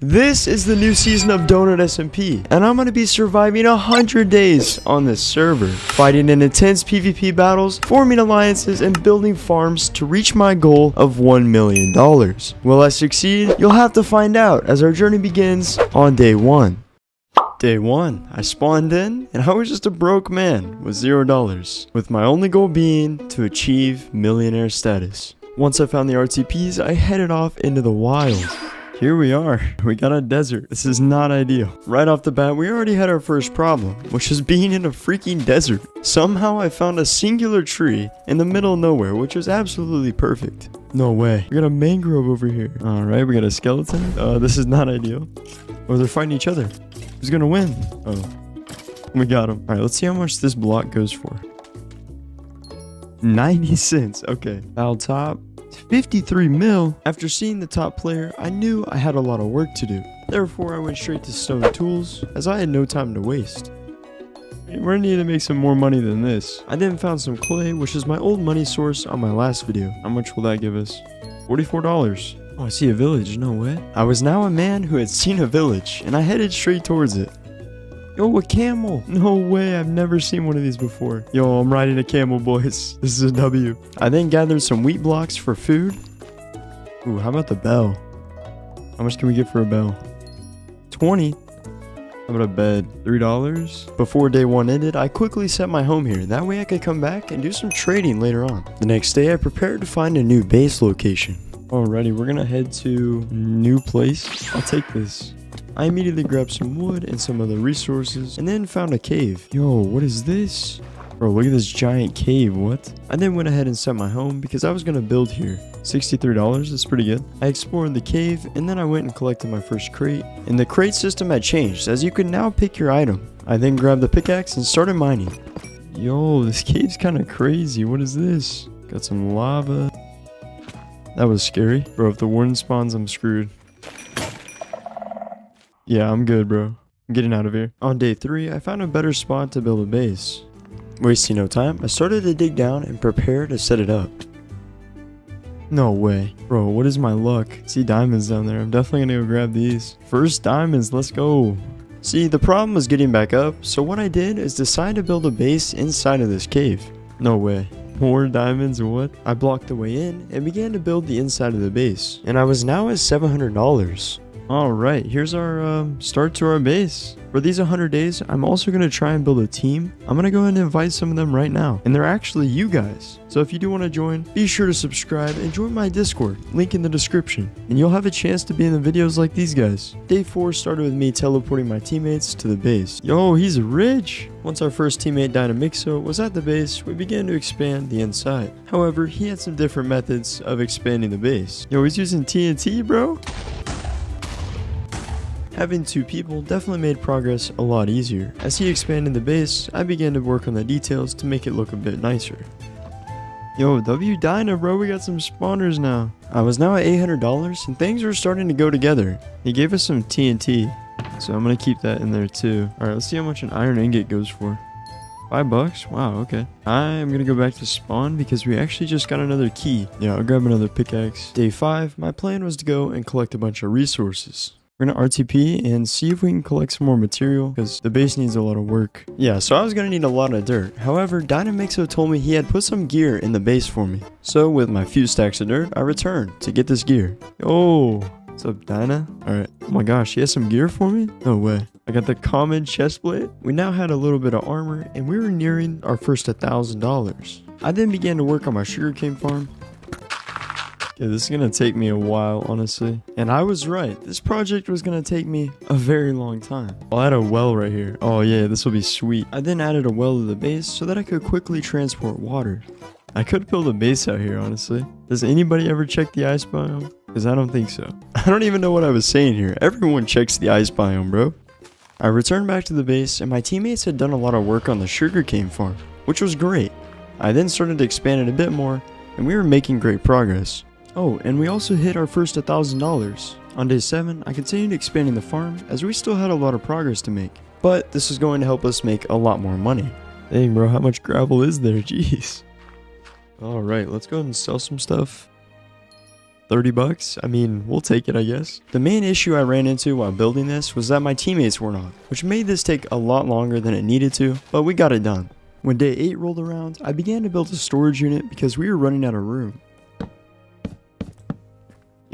This is the new season of Donut SMP, and I'm going to be surviving 100 days on this server, fighting in intense PvP battles, forming alliances, and building farms to reach my goal of $1 million. Will I succeed? You'll have to find out as our journey begins on day 1. Day 1, I spawned in, and I was just a broke man with $0, with my only goal being to achieve millionaire status. Once I found the RTPs, I headed off into the wild. Here we are. We got a desert. This is not ideal. Right off the bat, we already had our first problem, which is being in a freaking desert. Somehow I found a singular tree in the middle of nowhere, which was absolutely perfect. No way. We got a mangrove over here. Alright, we got a skeleton. This is not ideal. Oh, they're fighting each other. Who's gonna win? Oh, we got him. Alright, let's see how much this block goes for. 90 cents. Okay. Battle top. 53 mil. After seeing the top player, I knew I had a lot of work to do. Therefore, I went straight to stone tools, as I had no time to waste. We're gonna need to make some more money than this. I then found some clay, which is my old money source on my last video. How much will that give us? $44. Oh, I see a village. No way. I was now a man who had seen a village, and I headed straight towards it. Yo, a camel. No way, I've never seen one of these before. Yo, I'm riding a camel, boys. This is a W. I then gathered some wheat blocks for food. Ooh, how about the bell? How much can we get for a bell? 20. How about a bed? $3. Before day 1 ended, I quickly set my home here. That way I could come back and do some trading later on. The next day, I prepared to find a new base location. Alrighty, we're gonna head to new place. I'll take this. I immediately grabbed some wood and some other resources, and then found a cave. Yo, what is this? Bro, look at this giant cave, what? I then went ahead and set my home because I was gonna build here. $63, that's pretty good. I explored the cave, and then I went and collected my first crate. And the crate system had changed, as you could now pick your item. I then grabbed the pickaxe and started mining. Yo, this cave's kind of crazy. What is this? Got some lava. That was scary. Bro, if the warden spawns, I'm screwed. Yeah, I'm good, bro. I'm getting out of here. On day 3, I found a better spot to build a base. Wasting no time, I started to dig down and prepare to set it up. No way. Bro, what is my luck? See diamonds down there. I'm definitely gonna go grab these. First diamonds, let's go. See, the problem was getting back up, so what I did is decide to build a base inside of this cave. No way. More diamonds or what? I blocked the way in and began to build the inside of the base. And I was now at $700. Alright, here's our start to our base. For these 100 days, I'm also going to try and build a team. I'm going to go ahead and invite some of them right now. And they're actually you guys. So if you do want to join, be sure to subscribe and join my Discord. Link in the description. And you'll have a chance to be in the videos like these guys. Day 4 started with me teleporting my teammates to the base. Yo, he's rich! Once our first teammate Dynamixo was at the base, we began to expand the inside. However, he had some different methods of expanding the base. Yo, he's using TNT, bro? Having 2 people definitely made progress a lot easier. As he expanded the base, I began to work on the details to make it look a bit nicer. Yo, W Dyna, bro, we got some spawners now. I was now at $800 and things were starting to go together. He gave us some TNT, so I'm gonna keep that in there too. Alright, let's see how much an iron ingot goes for. $5? Wow, okay. I'm gonna go back to spawn because we actually just got another key. Yeah, I'll grab another pickaxe. Day 5, my plan was to go and collect a bunch of resources. We're gonna RTP and see if we can collect some more material because the base needs a lot of work. Yeah, so I was gonna need a lot of dirt. However, Dynamixo told me he had put some gear in the base for me. So with my few stacks of dirt, I returned to get this gear. Oh, what's up, Dyna? Alright. Oh my gosh, he has some gear for me? No way. I got the common chestplate. We now had a little bit of armor and we were nearing our first $1,000. I then began to work on my sugarcane farm. Yeah, this is gonna take me a while, honestly. And I was right. This project was gonna take me a very long time. I'll add a well right here. Oh yeah, this will be sweet. I then added a well to the base so that I could quickly transport water. I could build a base out here, honestly. Does anybody ever check the ice biome? Because I don't think so. I don't even know what I was saying here. Everyone checks the ice biome, bro. I returned back to the base and my teammates had done a lot of work on the sugarcane farm, which was great. I then started to expand it a bit more and we were making great progress. Oh, and we also hit our first $1,000. On day 7, I continued expanding the farm as we still had a lot of progress to make. But this is going to help us make a lot more money. Dang bro, how much gravel is there? Jeez. Alright, let's go ahead and sell some stuff. 30 bucks? I mean, we'll take it, I guess. The main issue I ran into while building this was that my teammates weren't on, which made this take a lot longer than it needed to, but we got it done. When day 8 rolled around, I began to build a storage unit because we were running out of room.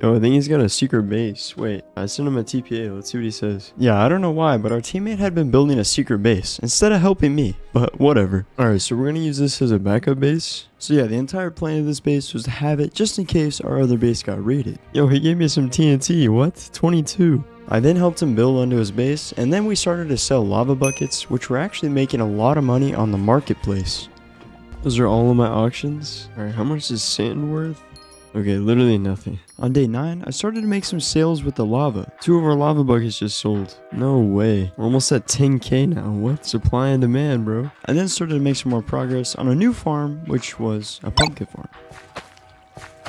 Yo, I think he's got a secret base. Wait, I sent him a TPA. Let's see what he says. Yeah, I don't know why, but our teammate had been building a secret base instead of helping me, but whatever. Alright, so we're gonna use this as a backup base. So yeah, the entire plan of this base was to have it just in case our other base got raided. Yo, he gave me some TNT. What? 22. I then helped him build onto his base, and then we started to sell lava buckets, which were actually making a lot of money on the marketplace. Those are all of my auctions. Alright, how much is sand worth? Okay, literally nothing. On day 9, I started to make some sales with the lava. 2 of our lava buckets just sold. No way. We're almost at 10k now. What? Supply and demand, bro. I then started to make some more progress on a new farm, which was a pumpkin farm.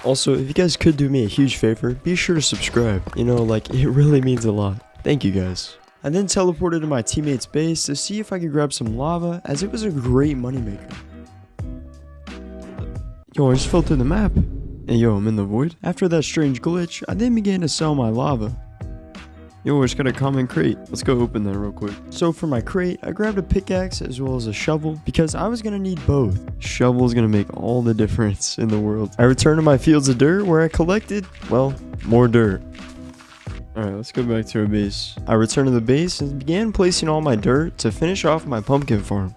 Also, if you guys could do me a huge favor, be sure to subscribe. You know, like, it really means a lot. Thank you guys. I then teleported to my teammate's base to see if I could grab some lava, as it was a great moneymaker. Yo, I just fell through the map. Hey yo, I'm in the void. After that strange glitch, I then began to sell my lava. Yo, I just got a common crate. Let's go open that real quick. So for my crate, I grabbed a pickaxe as well as a shovel because I was gonna need both. Shovel is gonna make all the difference in the world. I returned to my fields of dirt where I collected, well, more dirt. Alright, let's go back to our base. I returned to the base and began placing all my dirt to finish off my pumpkin farm.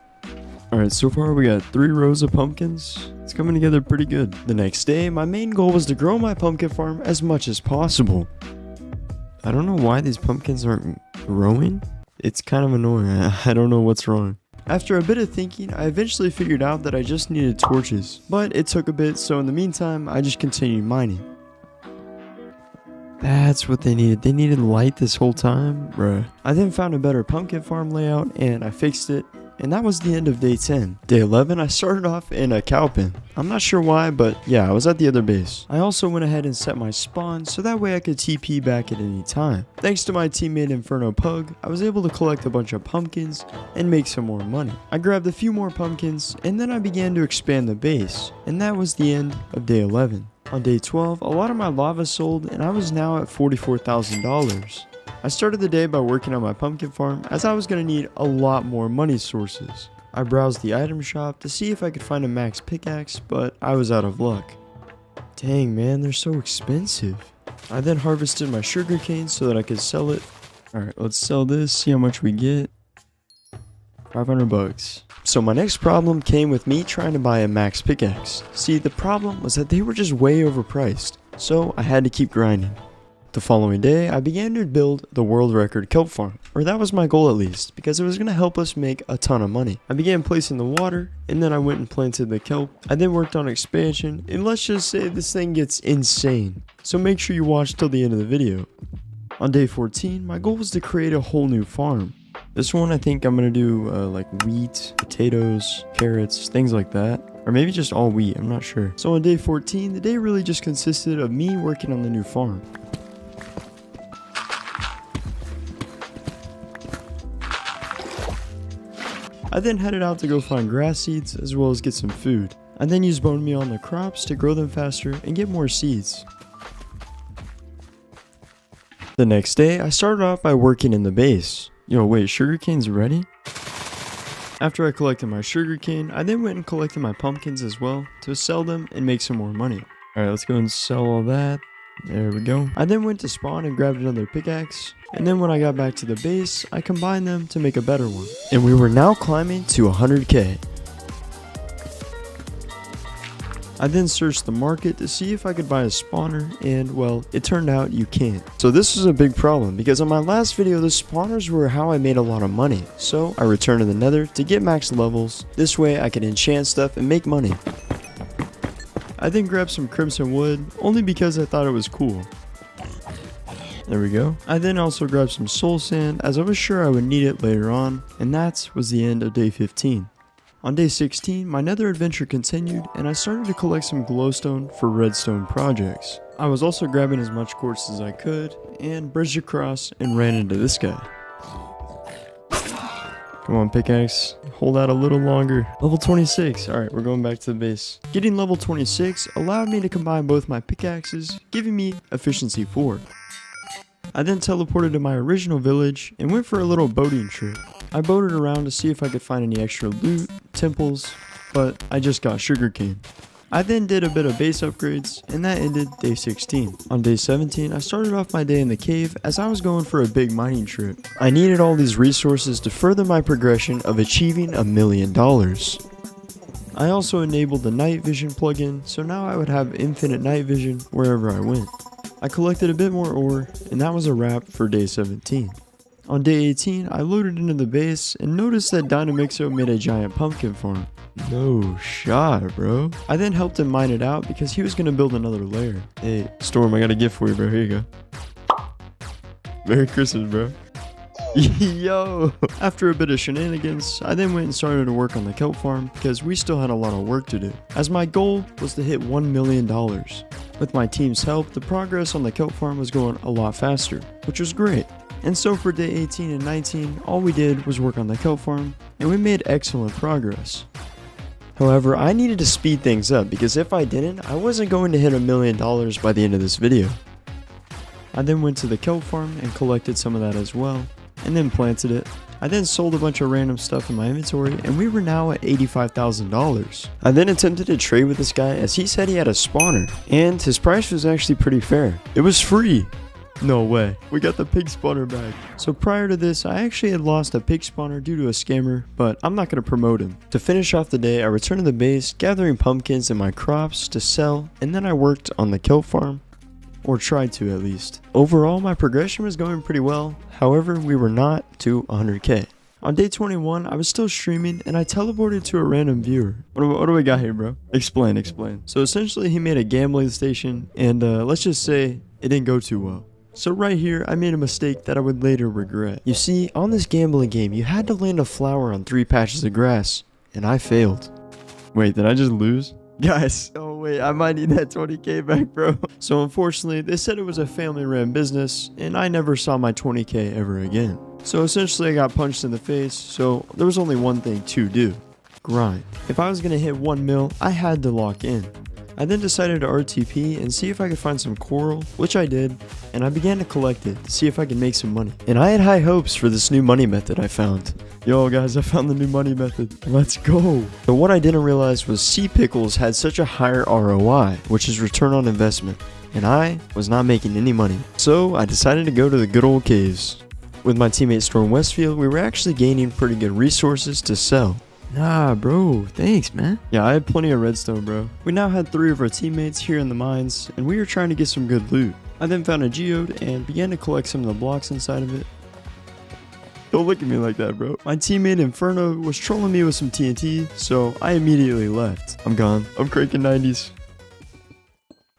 Alright, so far we got 3 rows of pumpkins. It's coming together pretty good. The next day, my main goal was to grow my pumpkin farm as much as possible. I don't know why these pumpkins aren't growing. It's kind of annoying. I don't know what's wrong. After a bit of thinking, I eventually figured out that I just needed torches. But it took a bit, so in the meantime, I just continued mining. That's what they needed. They needed light this whole time? Bruh. I then found a better pumpkin farm layout and I fixed it. And that was the end of day 10. Day 11, I started off in a cow pen. I'm not sure why, but yeah, I was at the other base. I also went ahead and set my spawn so that way I could TP back at any time. Thanks to my teammate Inferno Pug, I was able to collect a bunch of pumpkins and make some more money. I grabbed a few more pumpkins and then I began to expand the base. And that was the end of day 11. On day 12, a lot of my lava sold and I was now at $44,000. I started the day by working on my pumpkin farm as I was going to need a lot more money sources. I browsed the item shop to see if I could find a max pickaxe, but I was out of luck. Dang man, they're so expensive. I then harvested my sugarcane so that I could sell it. Alright, let's sell this, see how much we get. 500 bucks. So my next problem came with me trying to buy a max pickaxe. See, the problem was that they were just way overpriced, so I had to keep grinding. The following day, I began to build the world record kelp farm, or that was my goal at least, because it was going to help us make a ton of money. I began placing the water, and then I went and planted the kelp. I then worked on expansion, and let's just say this thing gets insane. So make sure you watch till the end of the video. On day 14, my goal was to create a whole new farm. This one I think I'm going to do like wheat, potatoes, carrots, things like that. Or maybe just all wheat, I'm not sure. So on day 14, the day really just consisted of me working on the new farm. I then headed out to go find grass seeds as well as get some food. I then used bone meal on the crops to grow them faster and get more seeds. The next day, I started off by working in the base. Yo, wait, sugarcane's ready? After I collected my sugarcane, I then went and collected my pumpkins as well to sell them and make some more money. Alright, let's go and sell all that. There we go. I then went to spawn and grabbed another pickaxe. And then when I got back to the base, I combined them to make a better one. And we were now climbing to 100k. I then searched the market to see if I could buy a spawner, and well, it turned out you can't. So this was a big problem, because on my last video, the spawners were how I made a lot of money. So I returned to the nether to get max levels. This way I could enchant stuff and make money. I then grabbed some crimson wood, only because I thought it was cool. There we go. I then also grabbed some soul sand as I was sure I would need it later on, and that was the end of day 15. On day 16, my nether adventure continued and I started to collect some glowstone for redstone projects. I was also grabbing as much quartz as I could and bridged across and ran into this guy. Come on, pickaxe. Hold out a little longer. Level 26. Alright, we're going back to the base. Getting level 26 allowed me to combine both my pickaxes, giving me efficiency 4. I then teleported to my original village and went for a little boating trip. I boated around to see if I could find any extra loot, temples, but I just got sugarcane. I then did a bit of base upgrades, and that ended day 16. On day 17, I started off my day in the cave as I was going for a big mining trip. I needed all these resources to further my progression of achieving $1 million. I also enabled the night vision plugin, so now I would have infinite night vision wherever I went. I collected a bit more ore, and that was a wrap for day 17. On day 18, I loaded into the base and noticed that Dynamixo made a giant pumpkin farm. No shot, bro. I then helped him mine it out because he was going to build another layer. Hey, Storm, I got a gift for you, bro. Here you go. Merry Christmas, bro. Yo! After a bit of shenanigans, I then went and started to work on the kelp farm because we still had a lot of work to do, as my goal was to hit $1 million. With my team's help, the progress on the kelp farm was going a lot faster, which was great. And so for day 18 and 19, all we did was work on the kelp farm, and we made excellent progress. However, I needed to speed things up because if I didn't, I wasn't going to hit $1 million by the end of this video. I then went to the kelp farm and collected some of that as well, and then planted it. I then sold a bunch of random stuff in my inventory, and we were now at $85,000. I then attempted to trade with this guy as he said he had a spawner, and his price was actually pretty fair. It was free. No way. We got the pig spawner back. So prior to this, I actually had lost a pig spawner due to a scammer, but I'm not going to promote him. To finish off the day, I returned to the base, gathering pumpkins and my crops to sell, and then I worked on the kelp farm, or tried to at least. Overall, my progression was going pretty well, however, we were not to 100k. On day 21, I was still streaming, and I teleported to a random viewer. What do we got here, bro? Explain. So essentially, he made a gambling station, and let's just say it didn't go too well. So right here, I made a mistake that I would later regret. You see, on this gambling game, you had to land a flower on 3 patches of grass, and I failed. Wait, did I just lose? Guys, oh wait, I might need that 20k back, bro. So unfortunately, they said it was a family-ran business, and I never saw my 20k ever again. So essentially, I got punched in the face, so there was only one thing to do. Grind. If I was gonna hit 1 mil, I had to lock in. I then decided to RTP and see if I could find some coral, which I did, and I began to collect it to see if I could make some money. And I had high hopes for this new money method I found. Yo guys, I found the new money method. Let's go. But what I didn't realize was sea pickles had such a higher ROI, which is return on investment, and I was not making any money. So I decided to go to the good old caves. With my teammate Storm Westfield, we were actually gaining pretty good resources to sell. Nah, bro, thanks, man. Yeah, I had plenty of redstone, bro. We now had 3 of our teammates here in the mines, and we were trying to get some good loot. I then found a geode and began to collect some of the blocks inside of it. Don't look at me like that, bro. My teammate Inferno was trolling me with some TNT, so I immediately left. I'm gone. I'm cranking 90s.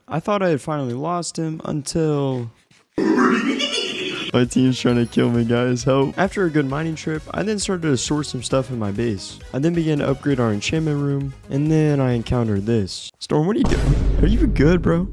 I thought I had finally lost him until... My team's trying to kill me, guys, help. After a good mining trip, I then started to sort some stuff in my base. I then began to upgrade our enchantment room, and then I encountered this. Storm, what are you doing? Are you good, bro?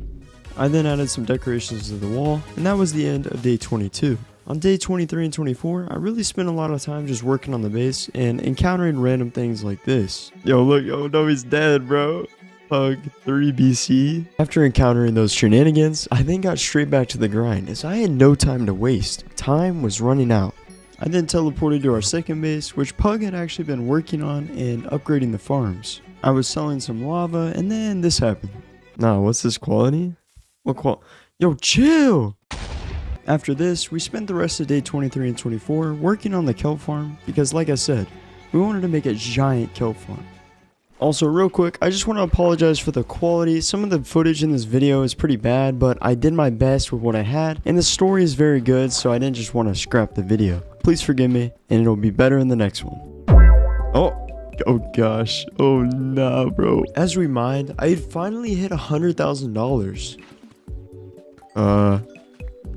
I then added some decorations to the wall, and that was the end of day 22. On day 23 and 24, I really spent a lot of time just working on the base and encountering random things like this. Yo, look, oh no, he's dead, bro. Pug 3 BC. After encountering those shenanigans, I then got straight back to the grind as I had no time to waste. Time was running out. I then teleported to our second base, which Pug had actually been working on and upgrading the farms. I was selling some lava, and then this happened. Nah, what's this quality? What Yo, chill! After this, we spent the rest of day 23 and 24 working on the kelp farm because, like I said, we wanted to make a giant kelp farm. Also, real quick, I just want to apologize for the quality. Some of the footage in this video is pretty bad, but I did my best with what I had, and the story is very good, so I didn't just want to scrap the video. Please forgive me, and it'll be better in the next one. Oh gosh. Oh nah, bro. As we mined, I had finally hit $100,000.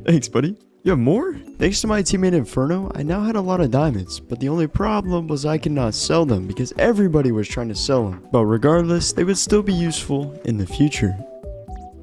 Thanks, buddy. You have more? Thanks to my teammate Inferno, I now had a lot of diamonds, but the only problem was I could not sell them because everybody was trying to sell them. But regardless, they would still be useful in the future.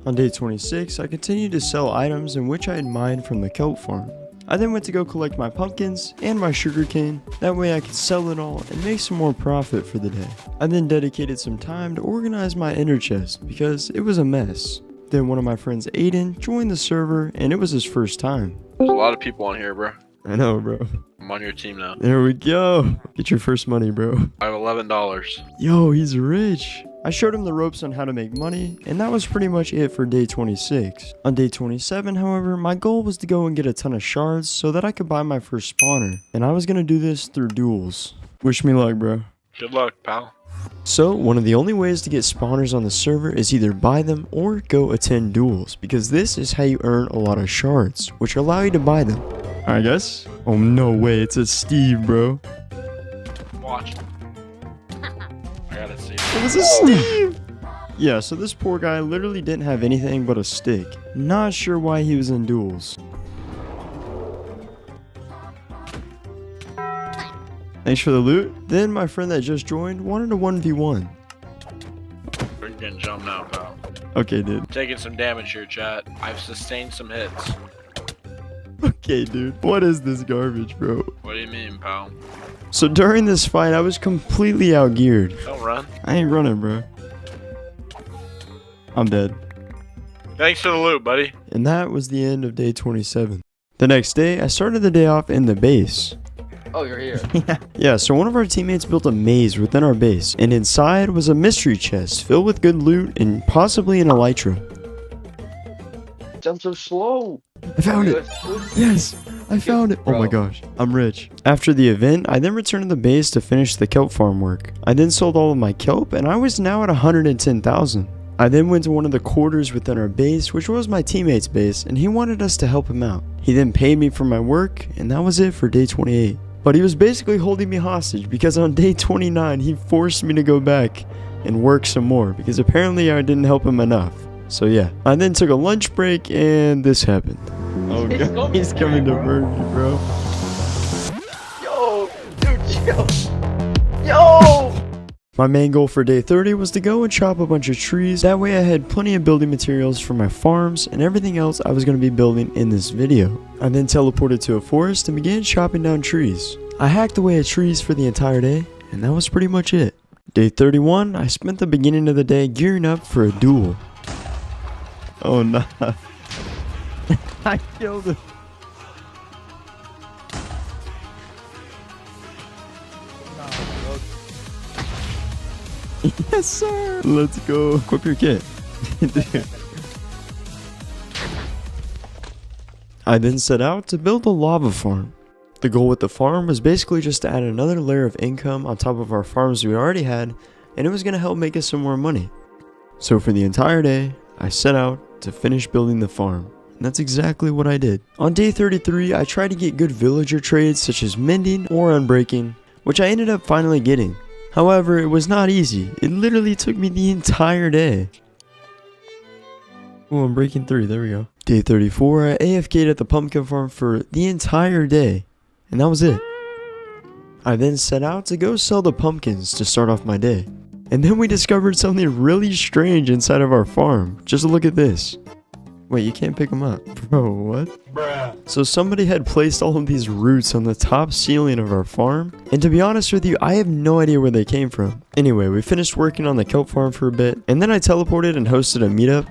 On day 26, I continued to sell items in which I had mined from the kelp farm. I then went to go collect my pumpkins and my sugar cane. That way I could sell it all and make some more profit for the day. I then dedicated some time to organize my inner chest because it was a mess. Then one of my friends, Aiden, joined the server and it was his first time. There's a lot of people on here, bro. I know, bro. I'm on your team now. There we go. Get your first money, bro. I have $11. Yo, he's rich. I showed him the ropes on how to make money, and that was pretty much it for day 26. On day 27, however, my goal was to go and get a ton of shards so that I could buy my first spawner, and I was gonna do this through duels. Wish me luck, bro. Good luck, pal. So, one of the only ways to get spawners on the server is either buy them or go attend duels, because this is how you earn a lot of shards, which allow you to buy them. I guess? Oh, no way, it's a Steve, bro. Watch. I gotta see. It was a Steve! Yeah, so this poor guy literally didn't have anything but a stick. Not sure why he was in duels. Thanks for the loot. Then my friend that just joined wanted a 1v1. We're getting jumped now, pal. Okay, dude. Taking some damage here, chat. I've sustained some hits. Okay, dude. What is this garbage, bro? What do you mean, pal? So during this fight, I was completely outgeared. Don't run. I ain't running, bro. I'm dead. Thanks for the loot, buddy. And that was the end of day 27. The next day, I started the day off in the base. Oh, you're here. Yeah, so one of our teammates built a maze within our base, and inside was a mystery chest filled with good loot and possibly an elytra. Jump so slow. I found it! Yes! I found it! Oh my gosh, I'm rich. After the event, I then returned to the base to finish the kelp farm work. I then sold all of my kelp, and I was now at 110,000. I then went to one of the quarters within our base, which was my teammate's base, and he wanted us to help him out. He then paid me for my work, and that was it for day 28. But he was basically holding me hostage because on day 29, he forced me to go back and work some more because apparently I didn't help him enough. So yeah, I then took a lunch break and this happened. Oh god, he's coming to murder me, bro. Yo, dude, chill. Yo! My main goal for day 30 was to go and chop a bunch of trees. That way I had plenty of building materials for my farms and everything else I was going to be building in this video. I then teleported to a forest and began chopping down trees. I hacked away at trees for the entire day, and that was pretty much it. Day 31, I spent the beginning of the day gearing up for a duel. Oh nah. I killed him. Yes sir! Let's go. Equip your kit. Dude. I then set out to build a lava farm. The goal with the farm was basically just to add another layer of income on top of our farms we already had, and it was going to help make us some more money. So for the entire day, I set out to finish building the farm, and that's exactly what I did. On day 33, I tried to get good villager trades such as mending or unbreaking, which I ended up finally getting. However, it was not easy. It literally took me the entire day. Oh, I'm breaking 3, there we go. Day 34, I AFK'd at the pumpkin farm for the entire day, and that was it. I then set out to go sell the pumpkins to start off my day. And then we discovered something really strange inside of our farm. Just look at this. Wait, you can't pick them up. Bro, what? Bruh. So somebody had placed all of these roots on the top ceiling of our farm. And to be honest with you, I have no idea where they came from. Anyway, we finished working on the kelp farm for a bit. And then I teleported and hosted a meetup.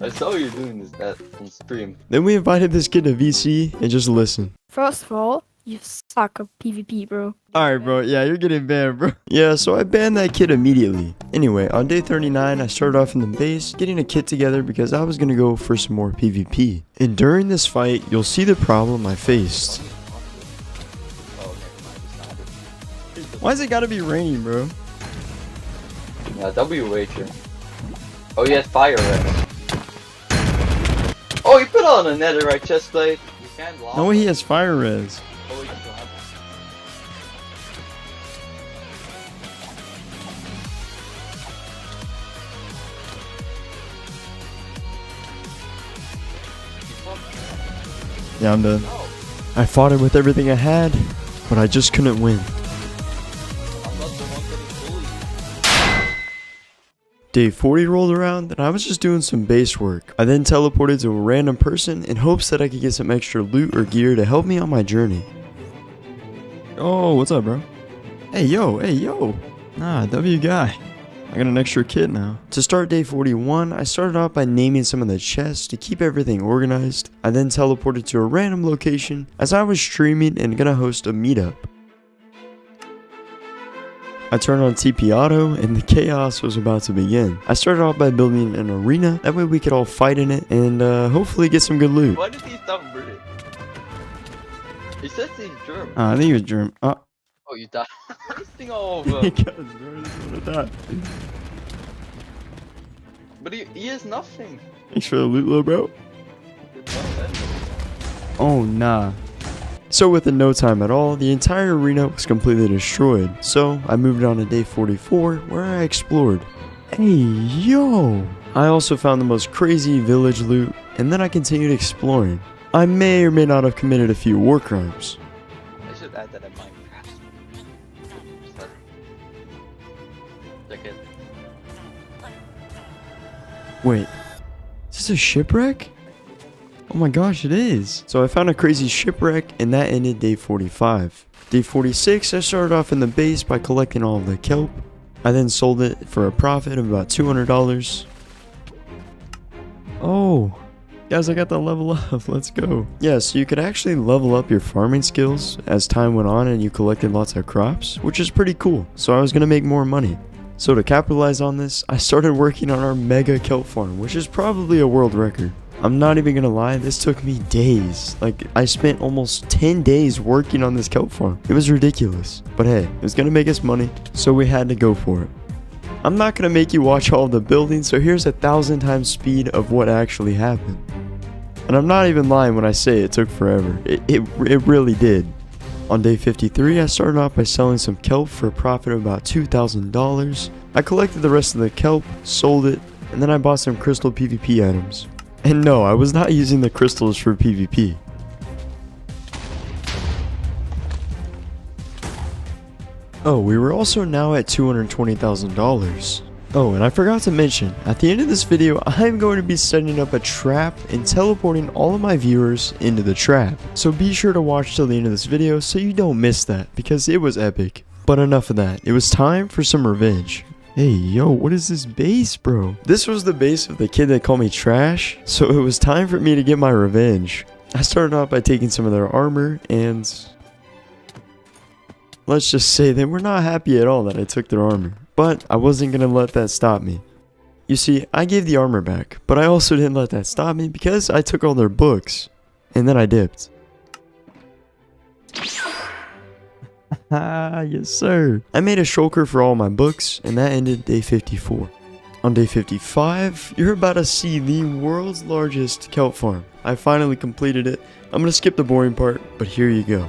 I saw you doing that on stream. Then we invited this kid to VC and just listen. First of all, you suck at PvP, bro. Alright, bro. Yeah, you're getting banned, bro. Yeah, so I banned that kid immediately. Anyway, on day 39, I started off in the base, getting a kit together because I was going to go for some more PvP. And during this fight, you'll see the problem I faced. Why's it gotta be raining, bro? Yeah, WH. Oh, he has fire red. Oh, he put on a netherite chestplate. You can't lock. No, he has fire res. Oh, you don't. Yeah, I'm done. I fought it with everything I had, but I just couldn't win. Day 40 rolled around and I was just doing some base work. I then teleported to a random person in hopes that I could get some extra loot or gear to help me on my journey. Oh, what's up, bro? Hey, yo. Nah, W guy. I got an extra kit now. To start day 41, I started off by naming some of the chests to keep everything organized. I then teleported to a random location as I was streaming and gonna host a meetup. I turned on TP Auto and the chaos was about to begin. I started off by building an arena, that way we could all fight in it and hopefully get some good loot. Why did he stop British? He says he's German. I think it was German. Oh, you died. This thing all over. Because, bro, I just wanna die. But he has nothing. Thanks for the loot, little bro. Oh, nah. So within no time at all, the entire arena was completely destroyed. So I moved on to day 44 where I explored. Hey, yo! I also found the most crazy village loot and then I continued exploring. I may or may not have committed a few war crimes. I should add that in Minecraft. Check it. Wait, is this a shipwreck? Oh my gosh, it is. So I found a crazy shipwreck and that ended day 45. Day 46, I started off in the base by collecting all of the kelp. I then sold it for a profit of about $200. Oh, guys, I got the level up. Let's go. Yeah, so you could actually level up your farming skills as time went on and you collected lots of crops, which is pretty cool. So I was gonna make more money. So to capitalize on this, I started working on our mega kelp farm, which is probably a world record. I'm not even gonna lie, this took me days. Like, I spent almost 10 days working on this kelp farm. It was ridiculous. But hey, it was gonna make us money, so we had to go for it. I'm not gonna make you watch all the building, so here's 1,000 times speed of what actually happened. And I'm not even lying when I say it took forever. It really did. On day 53, I started off by selling some kelp for a profit of about $2,000. I collected the rest of the kelp, sold it, and then I bought some crystal PvP items. And no, I was not using the crystals for PvP. Oh, we were also now at $220,000. Oh, and I forgot to mention, at the end of this video, I'm going to be setting up a trap and teleporting all of my viewers into the trap. So be sure to watch till the end of this video so you don't miss that, because it was epic. But enough of that, it was time for some revenge. Hey, yo, what is this base, bro? This was the base of the kid that called me trash, so it was time for me to get my revenge. I started off by taking some of their armor, and let's just say they were not happy at all that I took their armor. But I wasn't gonna let that stop me. You see, I gave the armor back, but I also didn't let that stop me because I took all their books, and then I dipped. Yes sir. I made a shulker for all my books, and that ended day 54. On day 55, you're about to see the world's largest kelp farm. I finally completed it. I'm gonna skip the boring part, but here you go.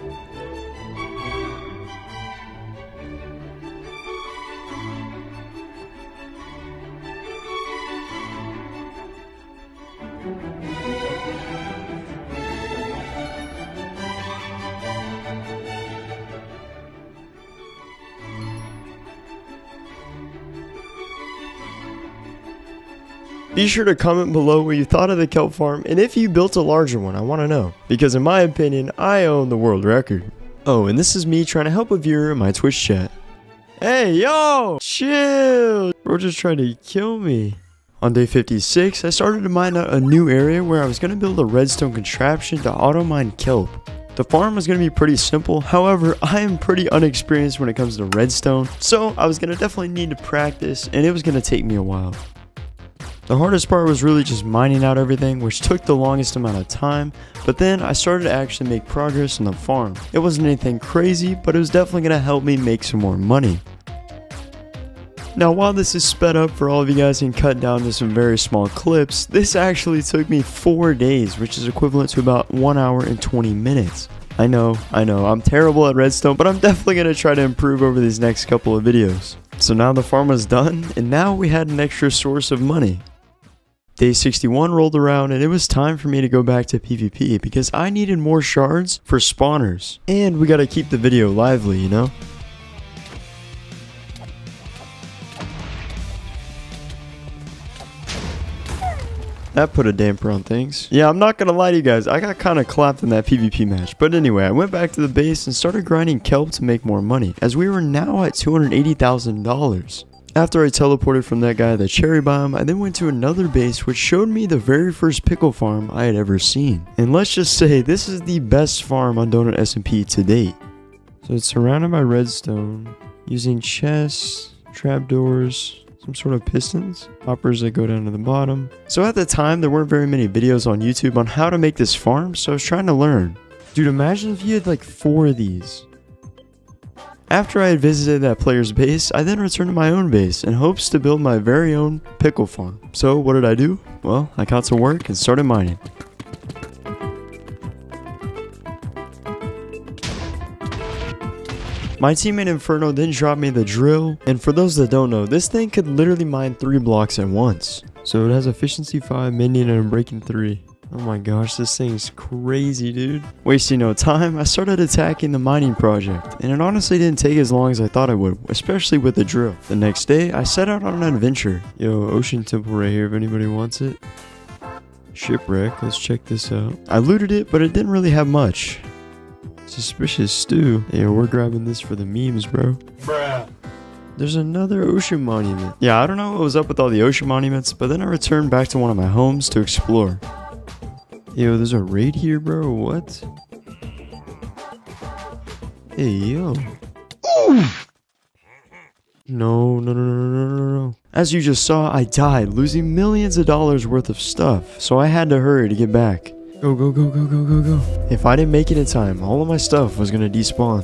Be sure to comment below what you thought of the kelp farm and if you built a larger one, I want to know. Because in my opinion, I own the world record. Oh, and this is me trying to help a viewer in my Twitch chat. Hey, yo! Chill! Bro just tried to kill me. On day 56, I started to mine out a new area where I was going to build a redstone contraption to auto-mine kelp. The farm was going to be pretty simple, however, I am pretty unexperienced when it comes to redstone, so I was going to definitely need to practice and it was going to take me a while. The hardest part was really just mining out everything, which took the longest amount of time, but then I started to actually make progress on the farm. It wasn't anything crazy, but it was definitely going to help me make some more money. Now while this is sped up for all of you guys and cut down to some very small clips, this actually took me 4 days, which is equivalent to about 1 hour and 20 minutes. I know, I'm terrible at redstone, but I'm definitely going to try to improve over these next couple of videos. So now the farm was done, and now we had an extra source of money. Day 61 rolled around and it was time for me to go back to PvP because I needed more shards for spawners. And we gotta keep the video lively, you know? That put a damper on things. Yeah, I'm not gonna lie to you guys, I got kinda clapped in that PvP match. But anyway, I went back to the base and started grinding kelp to make more money, as we were now at $280,000. After I teleported from that guy to the cherry biome, I then went to another base which showed me the very first pickle farm I had ever seen. And let's just say, this is the best farm on Donut SMP to date. So it's surrounded by redstone, using chests, trapdoors, some sort of pistons, hoppers that go down to the bottom. So at the time, there weren't very many videos on YouTube on how to make this farm, so I was trying to learn. Dude, imagine if you had like 4 of these. After I had visited that player's base, I then returned to my own base in hopes to build my very own pickle farm. So what did I do? Well, I got to work and started mining. My teammate Inferno then dropped me the drill, and for those that don't know, this thing could literally mine 3 blocks at once. So it has efficiency 5, mending, and breaking 3. Oh my gosh, this thing's crazy, dude. Wasting no time, I started attacking the mining project, and it honestly didn't take as long as I thought it would, especially with the drill. The next day, I set out on an adventure. Yo, ocean temple right here if anybody wants it. Shipwreck, let's check this out. I looted it, but it didn't really have much. Suspicious stew. Yeah, we're grabbing this for the memes, bro. Bruh. There's another ocean monument. Yeah, I don't know what was up with all the ocean monuments, but then I returned back to one of my homes to explore. Yo, there's a raid here, bro. What? Hey, yo. No. As you just saw, I died, losing millions of dollars worth of stuff. So I had to hurry to get back. Go. If I didn't make it in time, all of my stuff was gonna despawn.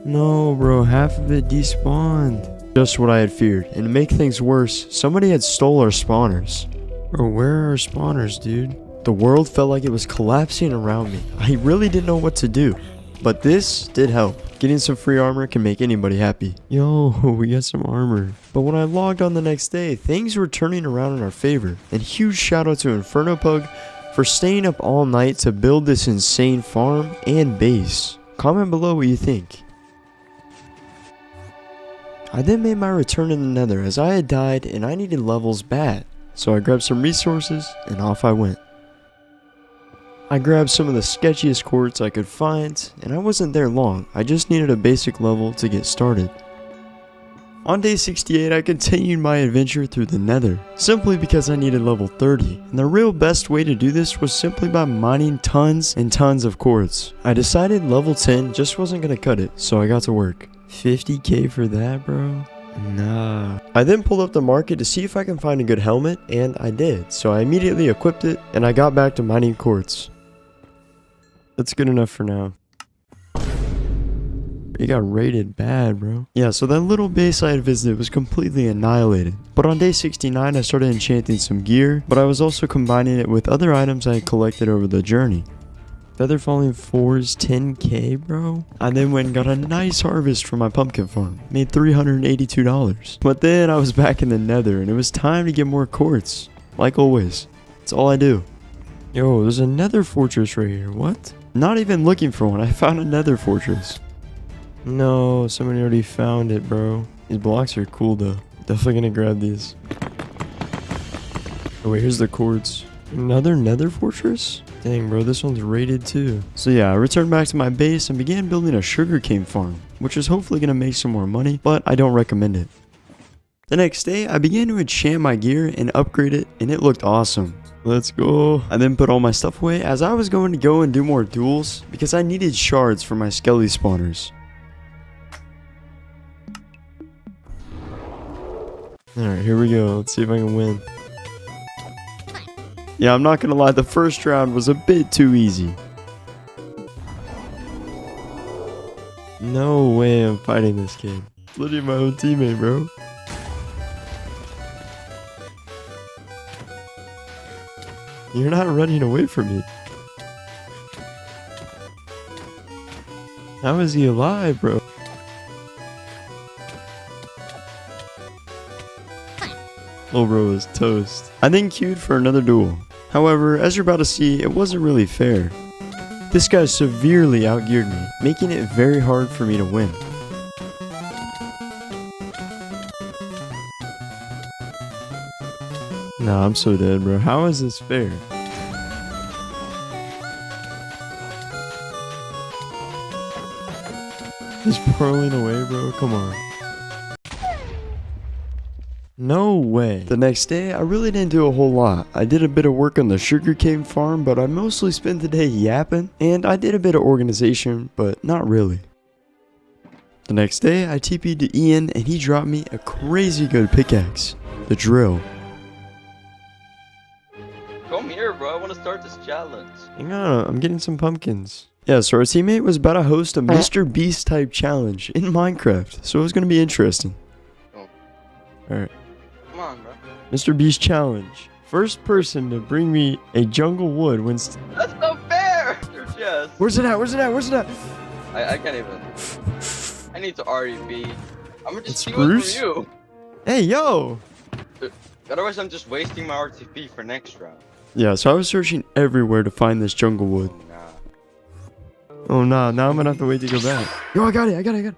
No, bro, half of it despawned. Just what I had feared. And to make things worse, somebody had stole our spawners. Bro, where are our spawners, dude? The world felt like it was collapsing around me. I really didn't know what to do. But this did help. Getting some free armor can make anybody happy. Yo, we got some armor. But when I logged on the next day, things were turning around in our favor. And huge shout out to Inferno Pug for staying up all night to build this insane farm and base. Comment below what you think. I then made my return to the Nether as I had died and I needed levels bad. So I grabbed some resources and off I went. I grabbed some of the sketchiest quartz I could find, and I wasn't there long, I just needed a basic level to get started. On day 68, I continued my adventure through the Nether, simply because I needed level 30, and the real best way to do this was simply by mining tons and tons of quartz. I decided level 10 just wasn't gonna cut it, so I got to work. 50k for that, bro? Nah. I then pulled up the market to see if I can find a good helmet, and I did, so I immediately equipped it, and I got back to mining quartz. That's good enough for now. It got raided bad, bro. Yeah, so that little base I had visited was completely annihilated. But on day 69, I started enchanting some gear, but I was also combining it with other items I had collected over the journey. Feather Falling 4 is 10k, bro. I then went and got a nice harvest from my pumpkin farm. Made $382. But then I was back in the Nether, and it was time to get more quartz. Like always. That's all I do. Yo, there's a nether fortress right here. What? Not even looking for one. I found a nether fortress. No, somebody already found it, bro. These blocks are cool, though. Definitely gonna grab these. Oh, wait, here's the quartz. Another nether fortress? Dang, bro, this one's raided too. So yeah, I returned back to my base and began building a sugarcane farm, which is hopefully gonna make some more money, but I don't recommend it. The next day, I began to enchant my gear and upgrade it, and it looked awesome. Let's go. I then put all my stuff away as I was going to go and do more duels because I needed shards for my skelly spawners. Alright, here we go. Let's see if I can win. Yeah, I'm not gonna lie, the first round was a bit too easy. No way I'm fighting this kid. Literally my own teammate, bro. You're not running away from me. How is he alive, bro? Little bro is toast. I then queued for another duel. However, as you're about to see, it wasn't really fair. This guy severely outgeared me, making it very hard for me to win. Nah, I'm so dead, bro. How is this fair? He's whirling away, bro. Come on. No way. The next day, I really didn't do a whole lot. I did a bit of work on the sugarcane farm, but I mostly spent the day yapping. And I did a bit of organization, but not really. The next day, I TP'd to Ian and he dropped me a crazy good pickaxe. The drill. Come here, bro. I want to start this challenge. Hang on, I'm getting some pumpkins. Yeah, so our teammate was about to host a Mr. Beast type challenge in Minecraft, so it was going to be interesting. Oh. Alright. Come on, bro. Mr. Beast challenge. First person to bring me a jungle wood wins. That's not fair! Your chest. Where's it at? Where's it at? Where's it at? I can't even. I need to REP. I'm gonna just It's steal it Bruce? from you. Hey, yo! Otherwise, I'm just wasting my RTP for next round. Yeah, so I was searching everywhere to find this jungle wood. Nah. Oh, nah, now I'm gonna have to wait to go back. Yo, I got it.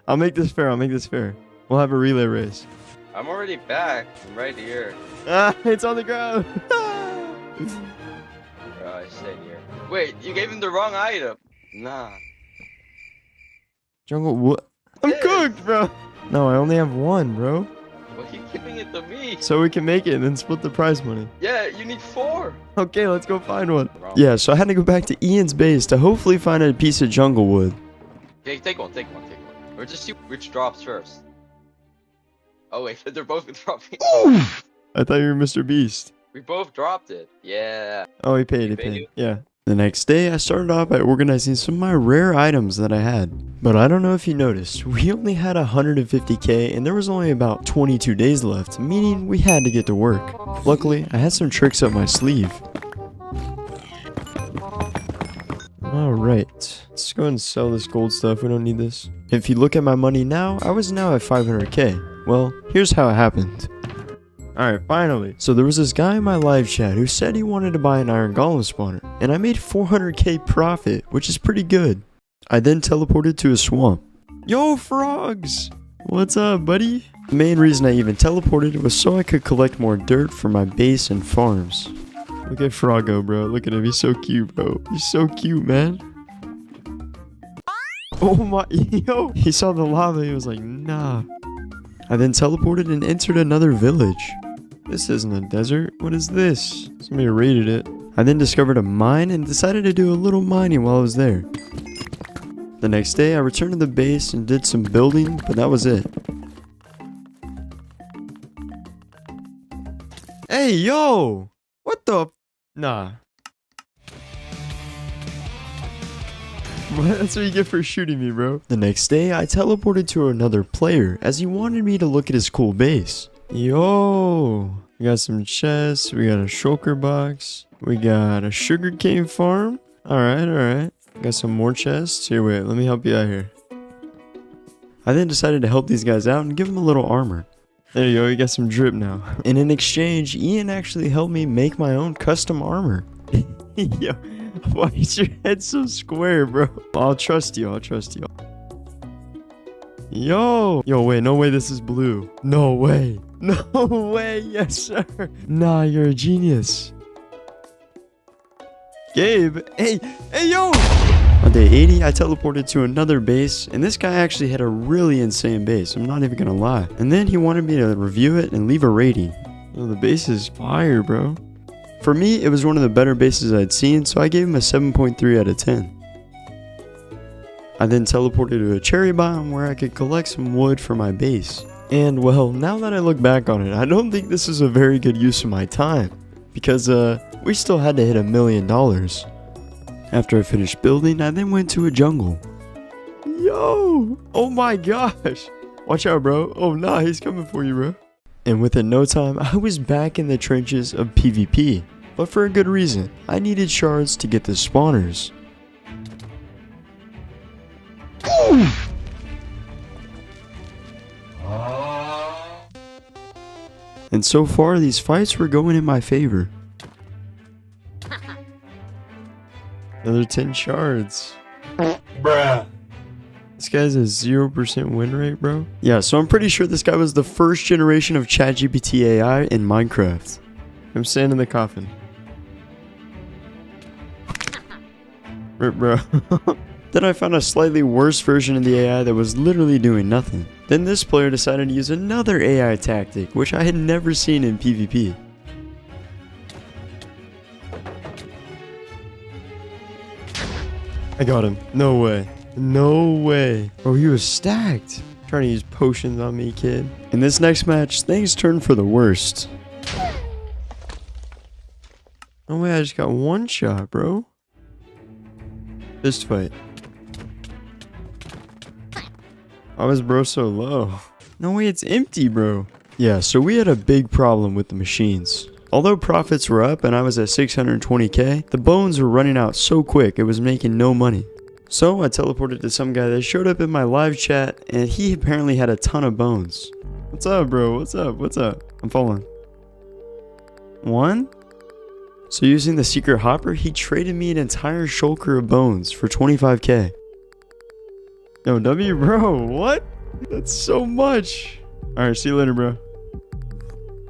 I'll make this fair, We'll have a relay race. I'm already back. I'm right here. Ah, it's on the ground. Bro, I stay here. Wait, you gave him the wrong item. Nah. Jungle wood. I'm Yes. cooked, bro. No, I only have one, bro. Why are you giving it to me? So we can make it and then split the prize money. Yeah, you need 4. Okay, let's go find one. Wrong. Yeah, so I had to go back to Ian's base to hopefully find a piece of jungle wood. Okay, take one. Or just see which drops first. Oh wait, they're both dropping. I thought you were Mr. Beast. We both dropped it. Yeah. Oh, he paid, He paid you? Yeah. The next day, I started off by organizing some of my rare items that I had. But I don't know if you noticed, we only had 150k and there was only about 22 days left, meaning we had to get to work. Luckily, I had some tricks up my sleeve. Alright, let's go ahead and sell this gold stuff, we don't need this. If you look at my money now, I was now at 500k. Well, here's how it happened. Alright, finally. So there was this guy in my live chat who said he wanted to buy an iron golem spawner, and I made 400k profit, which is pretty good. I then teleported to a swamp. Yo, frogs! What's up, buddy? The main reason I even teleported was so I could collect more dirt for my base and farms. Look at Froggo, bro. Look at him. He's so cute, bro. He's so cute, man. Oh my, yo! He saw the lava, he was like, nah. I then teleported and entered another village. This isn't a desert. What is this? Somebody raided it. I then discovered a mine and decided to do a little mining while I was there. The next day, I returned to the base and did some building, but that was it. Hey, yo! What the? Nah. That's what you get for shooting me, bro. The next day, I teleported to another player as he wanted me to look at his cool base. Yo! We got some chests, we got a shulker box, we got a sugarcane farm. Alright. Got some more chests. Here, wait, let me help you out here. I then decided to help these guys out and give them a little armor. There you go, you got some drip now. And in exchange, Ian actually helped me make my own custom armor. Yo, why is your head so square, bro? I'll trust you. Yo, wait, no way this is blue. No way. No way, yes sir. Nah, you're a genius. Gabe, hey, yo! On day 80, I teleported to another base, and this guy actually had a really insane base, I'm not even gonna lie. And then he wanted me to review it and leave a rating. Oh, the base is fire, bro. For me, it was one of the better bases I'd seen, so I gave him a 7.3 out of 10. I then teleported to a cherry biome where I could collect some wood for my base. And well, now that I look back on it, I don't think this is a very good use of my time. Because we still had to hit $1 million. After I finished building, I then went to a jungle. Yo! Oh my gosh! Watch out, bro. Oh nah, he's coming for you, bro. And within no time, I was back in the trenches of PvP. But for a good reason. I needed shards to get the spawners. And so far, these fights were going in my favor. Another 10 shards. Bruh. This guy's a 0% win rate, bro. Yeah, so I'm pretty sure this guy was the first generation of ChatGPT AI in Minecraft. I'm staying in the coffin. Rip, bro. Then I found a slightly worse version of the AI that was literally doing nothing. Then this player decided to use another AI tactic, which I had never seen in PvP. I got him. No way. No way. Bro, he was stacked. Trying to use potions on me, kid. In this next match, things turned for the worst. No way, I just got one shot, bro. Fist fight. How is bro so low? No way, it's empty, bro. Yeah, so we had a big problem with the machines. Although profits were up and I was at 620k, the bones were running out so quick it was making no money. So I teleported to some guy that showed up in my live chat and he apparently had a ton of bones. What's up, bro? What's up? What's up? I'm following. One? So using the secret hopper, he traded me an entire shulker of bones for 25k. Yo, W, bro, what? That's so much. Alright, see you later, bro.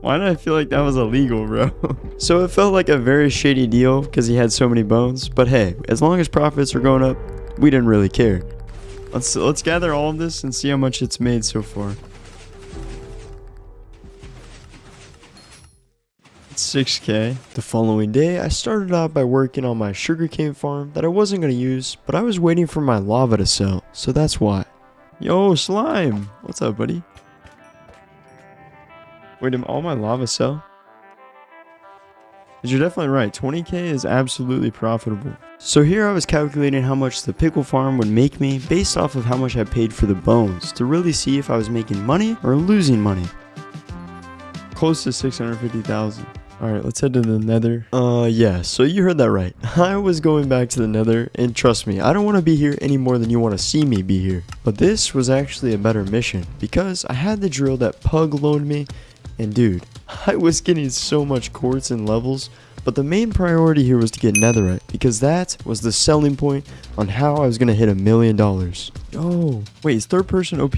Why did I feel like that was illegal, bro? So it felt like a very shady deal because he had so many bones. But hey, as long as profits are going up, we didn't really care. Let's gather all of this and see how much it's made so far. It's 6k. The following day, I started out by working on my sugarcane farm that I wasn't going to use, but I was waiting for my lava to sell, so that's why. Yo, Slime! What's up, buddy? Wait, did all my lava sell? You're definitely right, 20k is absolutely profitable. So here I was calculating how much the pickle farm would make me based off of how much I paid for the bones to really see if I was making money or losing money. Close to 650,000. Alright, let's head to the nether. Yeah, so you heard that right. I was going back to the nether, and trust me, I don't want to be here any more than you want to see me be here. But this was actually a better mission, because I had the drill that Pug loaned me, and dude, I was getting so much quartz and levels, but the main priority here was to get netherite, because that was the selling point on how I was going to hit $1 million. Yo, wait, is third person OP?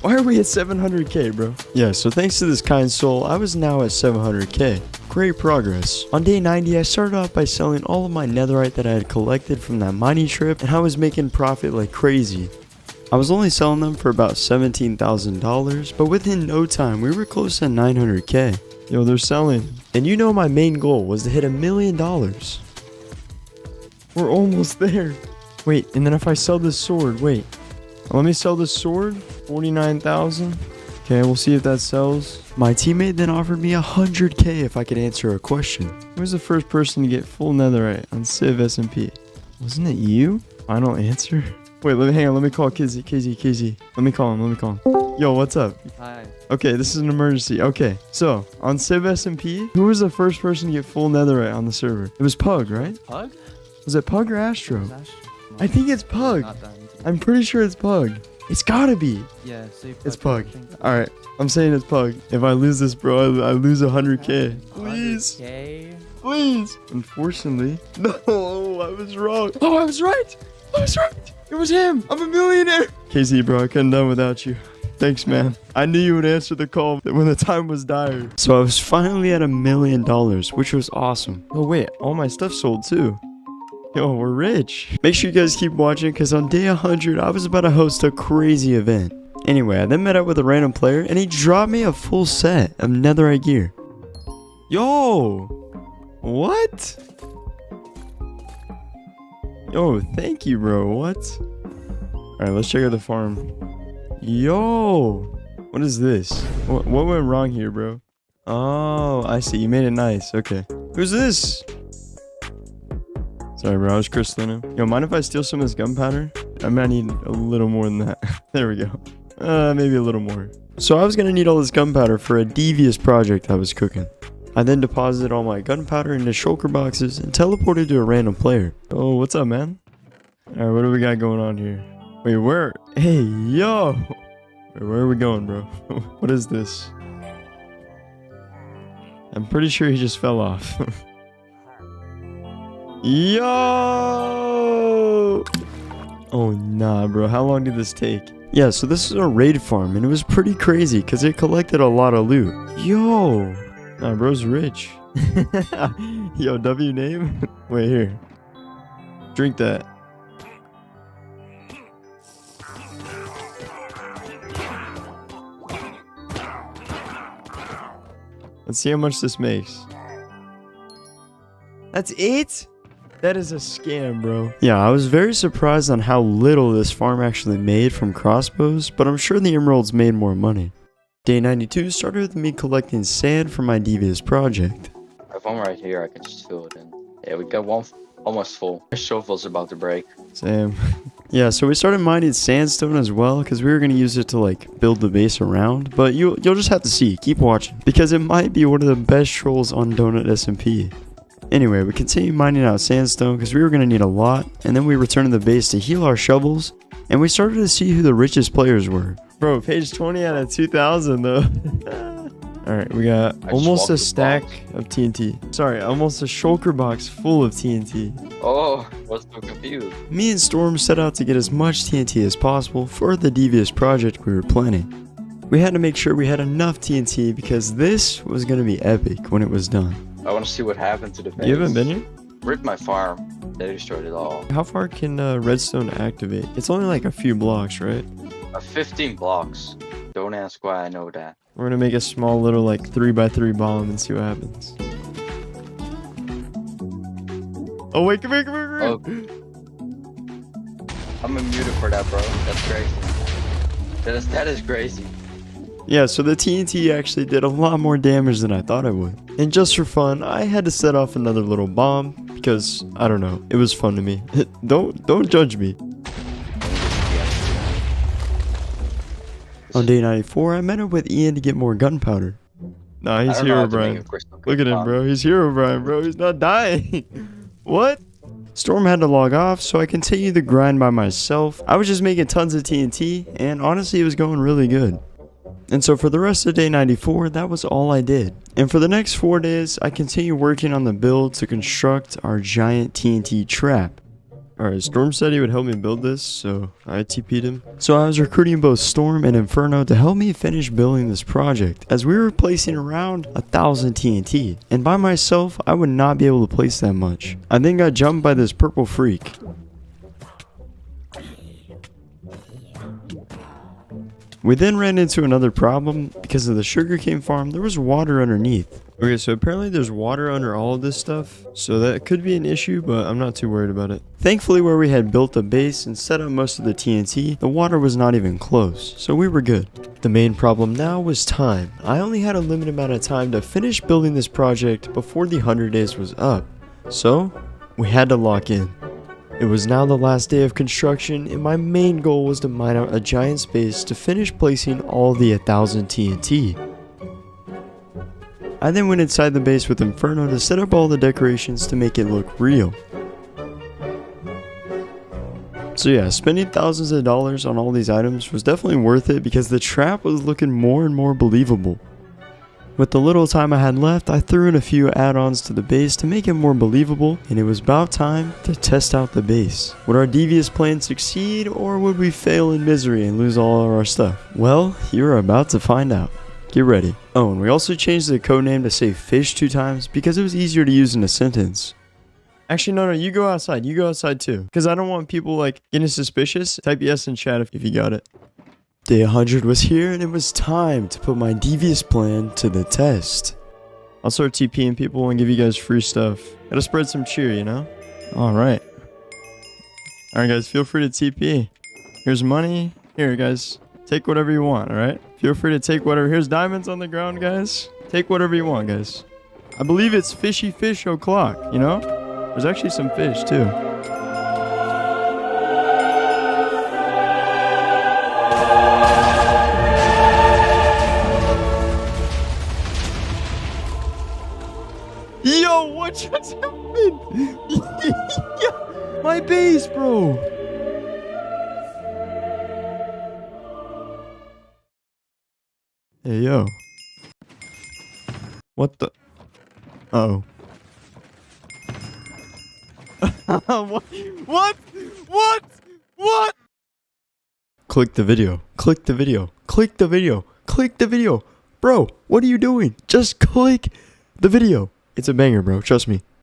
Why are we at 700k, bro? Yeah, so thanks to this kind soul, I was now at 700k. Great progress. On day 90, I started off by selling all of my netherite that I had collected from that mining trip, and I was making profit like crazy. I was only selling them for about $17,000, but within no time, we were close to 900k. Yo, they're selling. And you know my main goal was to hit $1 million. We're almost there. Wait, and then if I sell this sword, wait. Let me sell this sword, 49,000. Okay, we'll see if that sells. My teammate then offered me 100k if I could answer a question. Who's the first person to get full netherite on Civ SMP? Wasn't it you? Final answer? Wait, hang on, let me call KZ. Let me call him. Yo, what's up? Hi. Okay, this is an emergency. Okay, so on Civ SMP, who was the first person to get full netherite on the server? It was Pug, right? Pug? Was it Pug or Astro? Sash? I think it's Pug. Not that. I'm pretty sure it's Pug. It's gotta be. Yeah, say Pug. It's Pug. Alright, I'm saying it's Pug. If I lose this, bro, I lose 100k. Please. 100K? Please. Unfortunately. No, I was wrong. Oh, I was right. It was him. I'm a millionaire. KZ, bro, I couldn't done without you. Thanks, man. I knew you would answer the call when the time was dire. So I was finally at $1 million, which was awesome. Oh, wait, all my stuff sold too. Yo, we're rich. Make sure you guys keep watching because on day 100, I was about to host a crazy event. Anyway, I then met up with a random player and he dropped me a full set of netherite gear. Yo! What? Yo, thank you, bro. What? Alright, let's check out the farm. Yo! What is this? What went wrong here, bro? Oh, I see. You made it nice. Okay. Who's this? Sorry, bro. I was crystalling him. Yo, mind if I steal some of this gunpowder? I might need a little more than that. There we go. Maybe a little more. So I was going to need all this gunpowder for a devious project I was cooking. I then deposited all my gunpowder into shulker boxes and teleported to a random player. Oh, what's up, man? Alright, what do we got going on here? Wait, where? Hey, yo! Wait, where are we going, bro? What is this? I'm pretty sure he just fell off. Yo! Oh, Nah, bro, how long did this take? Yeah, so this is a raid farm, and it was pretty crazy because it collected a lot of loot. Yo! Nah, bro's rich. Yo, W name? Wait, here. Drink that. Let's see how much this makes. That's it? That is a scam, bro. Yeah, I was very surprised on how little this farm actually made from crossbows, but I'm sure the emeralds made more money. Day 92 started with me collecting sand for my devious project. I have one right here, I can just fill it in. Yeah, we got one almost full. My shovel's about to break. Same. Yeah, so we started mining sandstone as well, because we were going to use it to like build the base around, but you'll just have to see, keep watching, because it might be one of the best trolls on Donut SMP. Anyway, we continued mining out sandstone because we were going to need a lot, and then we returned to the base to heal our shovels, and we started to see who the richest players were. Bro, page 20 out of 2,000 though. Alright, we got almost a stack of TNT. Sorry, almost a shulker box full of TNT. Oh, I was so confused. Me and Storm set out to get as much TNT as possible for the devious project we were planning. We had to make sure we had enough TNT because this was going to be epic when it was done. I want to see what happened to the base. You haven't been here? Ripped my farm. They destroyed it all. How far can redstone activate? It's only like a few blocks, right? 15 blocks. Don't ask why I know that. We're gonna make a small little like 3x3 bomb and see what happens. Oh wait, come here, come here, come here. Oh. I'm muted for that, bro. That's crazy. That is crazy. Yeah, so the TNT actually did a lot more damage than I thought it would. And just for fun, I had to set off another little bomb because I don't know, it was fun to me. Don't judge me. On day 94, I met up with Ian to get more gunpowder. Nah, he's Herobrine. Look at him, bro. He's Herobrine, bro. He's not dying. What? Storm had to log off, so I continued the grind by myself. I was just making tons of TNT, and honestly, it was going really good. And so for the rest of day 94, that was all I did. And for the next 4 days, I continued working on the build to construct our giant TNT trap. Alright, Storm said he would help me build this, so I TP'd him. So I was recruiting both Storm and Inferno to help me finish building this project, as we were placing around 1,000 TNT, and by myself, I would not be able to place that much. I then got jumped by this purple freak. We then ran into another problem. Because of the sugarcane farm, there was water underneath. Okay, so apparently there's water under all of this stuff, so that could be an issue, but I'm not too worried about it. Thankfully, where we had built a base and set up most of the TNT, the water was not even close, so we were good. The main problem now was time. I only had a limited amount of time to finish building this project before the 100 days was up, so we had to lock in. It was now the last day of construction, and my main goal was to mine out a giant space to finish placing all the 1,000 TNT. I then went inside the base with Inferno to set up all the decorations to make it look real. So yeah, spending thousands of dollars on all these items was definitely worth it because the trap was looking more and more believable. With the little time I had left, I threw in a few add-ons to the base to make it more believable, and it was about time to test out the base. Would our devious plan succeed, or would we fail in misery and lose all of our stuff? Well, you're about to find out. Get ready. Oh, and we also changed the codename to say fish 2 times because it was easier to use in a sentence. Actually, no, you go outside. You go outside too. Because I don't want people like getting suspicious. Type yes in chat if you got it. Day 100 was here, and it was time to put my devious plan to the test. I'll start TPing people and give you guys free stuff. Gotta spread some cheer, you know? Alright. Alright guys, feel free to TP. Here's money. Here guys, take whatever you want, alright? Feel free to take whatever. Here's diamonds on the ground, guys. Take whatever you want, guys. I believe it's fishy fish o'clock, you know? There's actually some fish too. Yo, what just happened? Yeah, my base, bro. Hey, yo. What the? Uh-oh. What? What? What? What? click the video. Click the video. Click the video. Click the video. Bro, what are you doing? Just click the video. It's a banger, bro. Trust me.